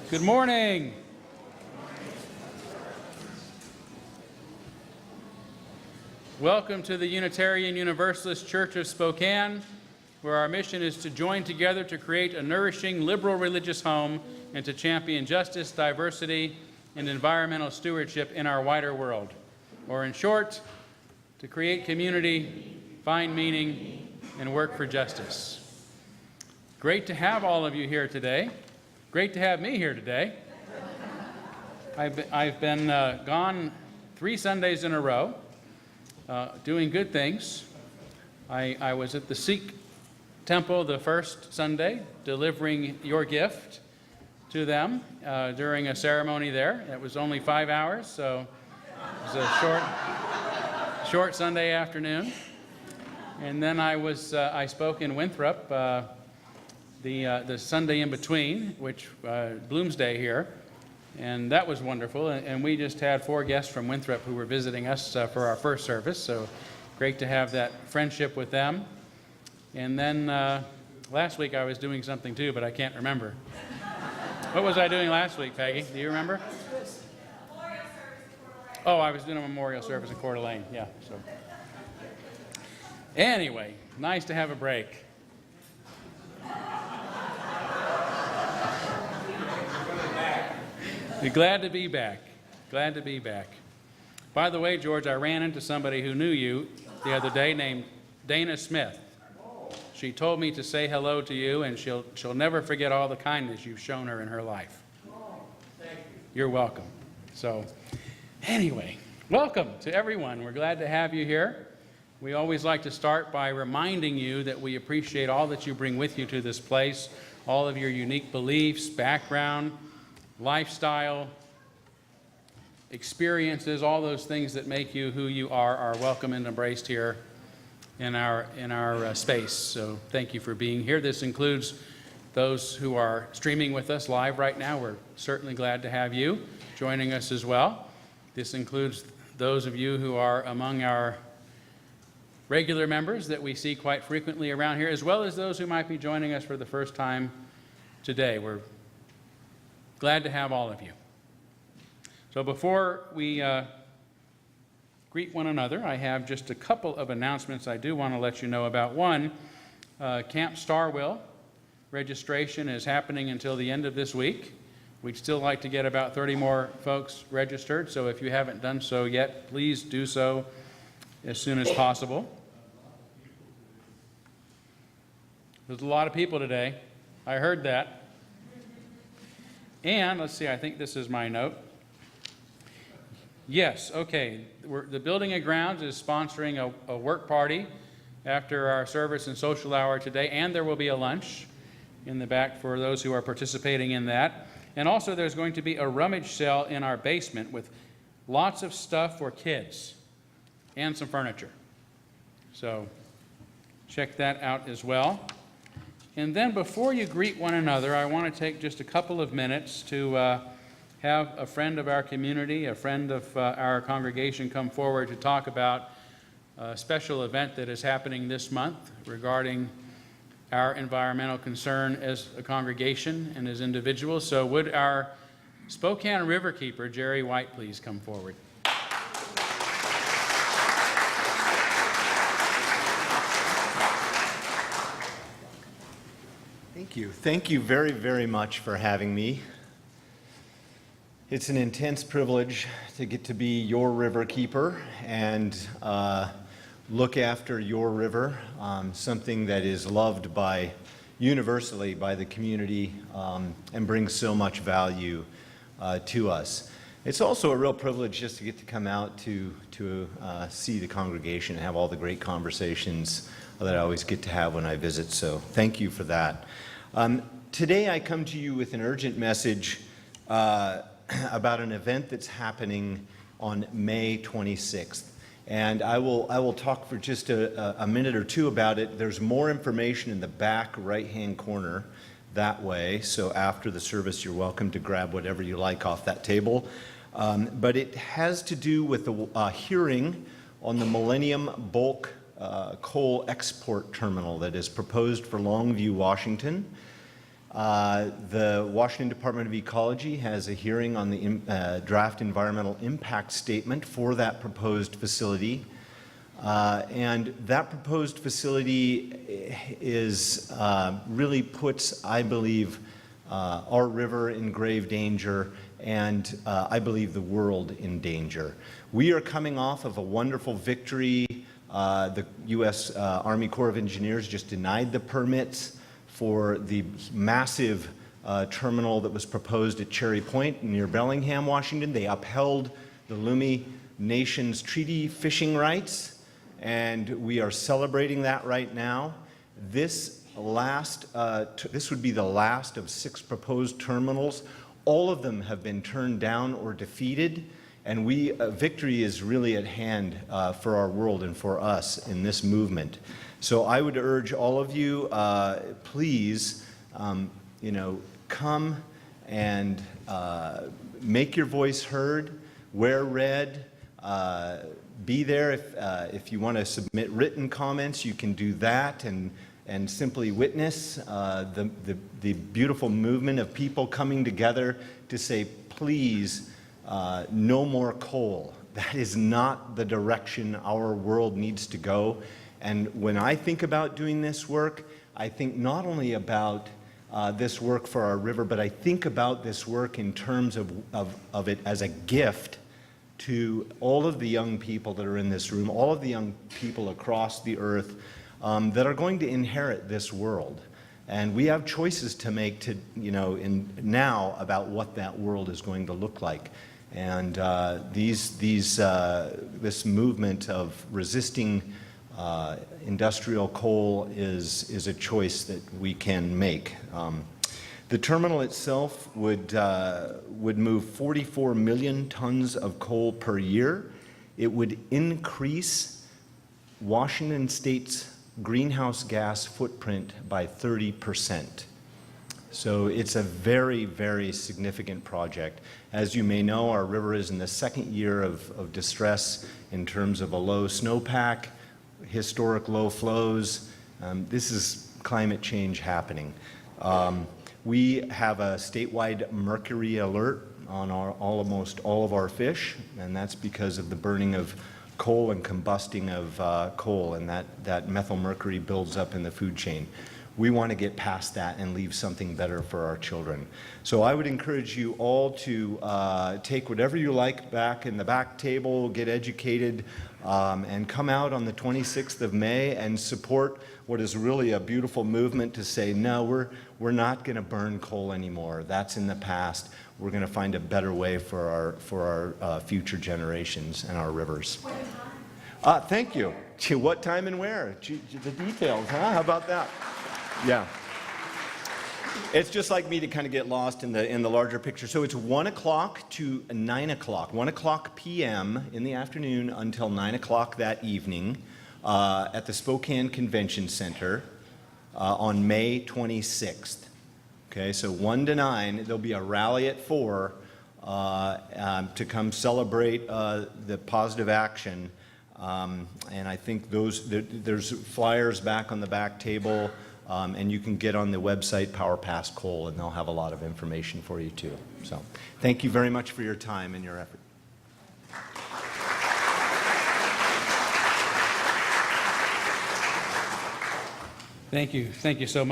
Good morning. Welcome to the Unitarian Universalist Church of Spokane, where our mission is to join together to create a nourishing, liberal religious home and to champion justice, diversity, and environmental stewardship in our wider world. Or in short, to create community, find meaning, and work for justice. Great to have all of you here today. Great to have me here today. I've been gone 3 Sundays in a row, doing good things. I was at the Sikh temple the first Sunday, delivering your gift to them during a ceremony there. It was only 5 hours, so it was a short Sunday afternoon. And then I spoke in Winthrop the Sunday in between, which Bloomsday here, and that was wonderful. And we just had 4 guests from Winthrop who were visiting us for our first service, so great to have that friendship with them. And then last week I was doing something too, but I can't remember. What was I doing last week, Peggy? Do you remember? Oh, I was doing a memorial service in Coeur d'Alene, yeah. So anyway, nice to have a break. Glad to be back. Glad to be back. By the way, George, I ran into somebody who knew you the other day named Dana Smith. She told me to say hello to you, and she'll never forget all the kindness you've shown her in her life. Thank you. You're welcome. So anyway, welcome to everyone. We're glad to have you here. We always like to start by reminding you that we appreciate all that you bring with you to this place, all of your unique beliefs, background, lifestyle, experiences, all those things that make you who you are welcome and embraced here in our space. So thank you for being here. This includes those who are streaming with us live right now. We're certainly glad to have you joining us as well. This includes those of you who are among our regular members that we see quite frequently around here, as well as those who might be joining us for the first time today. We're glad to have all of you. So before we greet one another, I have just a couple of announcements I do want to let you know about. One, Camp Starwill registration is happening until the end of this week. We'd still like to get about 30 more folks registered, so if you haven't done so yet, please do so as soon as possible. There's a lot of people today. I heard that. And let's see, I think this is my note. Yes, okay. The Building and Grounds is sponsoring a work party after our service and social hour today, and there will be a lunch in the back for those who are participating in that. And also there's going to be a rummage sale in our basement with lots of stuff for kids and some furniture. So check that out as well. And then before you greet one another, I want to take just a couple of minutes to have a friend of our community, a friend of our congregation come forward to talk about a special event that is happening this month regarding our environmental concern as a congregation and as individuals. So would our Spokane RiverKeeper, Jerry White, please come forward. Thank you very, very much for having me. It's an intense privilege to get to be your river keeper and look after your river, something that is loved universally by the community and brings so much value to us. It's also a real privilege just to get to come out to see the congregation and have all the great conversations that I always get to have when I visit, so thank you for that. Today I come to you with an urgent message about an event that's happening on May 26th. And I will talk for just a minute or two about it. There's more information in the back right-hand corner that way, so after the service you're welcome to grab whatever you like off that table. But it has to do with the hearing on the Millennium Bulk Coal Export Terminal that is proposed for Longview, Washington. The Washington Department of Ecology has a hearing on the draft environmental impact statement for that proposed facility. And that proposed facility is really puts, I believe, our river in grave danger, and I believe the world in danger. We are coming off of a wonderful victory. The U.S. Army Corps of Engineers just denied the permits for the massive terminal that was proposed at Cherry Point near Bellingham, Washington. They upheld the Lummi Nation's treaty fishing rights, and we are celebrating that right now. This would be the last of 6 proposed terminals. All of them have been turned down or defeated, and victory is really at hand for our world and for us in this movement. So I would urge all of you, please, come and make your voice heard, wear red, be there. If you want to submit written comments, you can do that, and simply witness the beautiful movement of people coming together to say, please, no more coal. That is not the direction our world needs to go. And when I think about doing this work, I think not only about this work for our river, but I think about this work in terms of it as a gift to all of the young people that are in this room, all of the young people across the earth that are going to inherit this world. And we have choices to make now about what that world is going to look like. And this movement of resisting industrial coal is a choice that we can make. The terminal itself would move 44 million tons of coal per year. It would increase Washington State's greenhouse gas footprint by 30%. So it's a very, very significant project. As you may know, our river is in the 2nd year of distress in terms of a low snowpack, historic low flows. This is climate change happening. We have a statewide mercury alert on almost all of our fish, and that's because of the burning of coal and combusting of coal, and that methyl mercury builds up in the food chain. We want to get past that and leave something better for our children. So I would encourage you all to take whatever you like back in the back table, get educated, and come out on the 26th of May and support what is really a beautiful movement to say, no, we're not going to burn coal anymore. That's in the past. We're going to find a better way for our future generations and our rivers. Thank you. What time and where? The details, huh? How about that? Yeah. It's just like me to kind of get lost in the larger picture. So it's 1 o'clock to 9 o'clock, 1 o'clock p.m. in the afternoon until 9 o'clock that evening at the Spokane Convention Center on May 26th. Okay, so 1 to 9, there'll be a rally at 4 to come celebrate the positive action. And I think there's flyers back on the back table. And you can get on the website Power Past Coal, and they'll have a lot of information for you too. So thank you very much for your time and your effort. Thank you so much.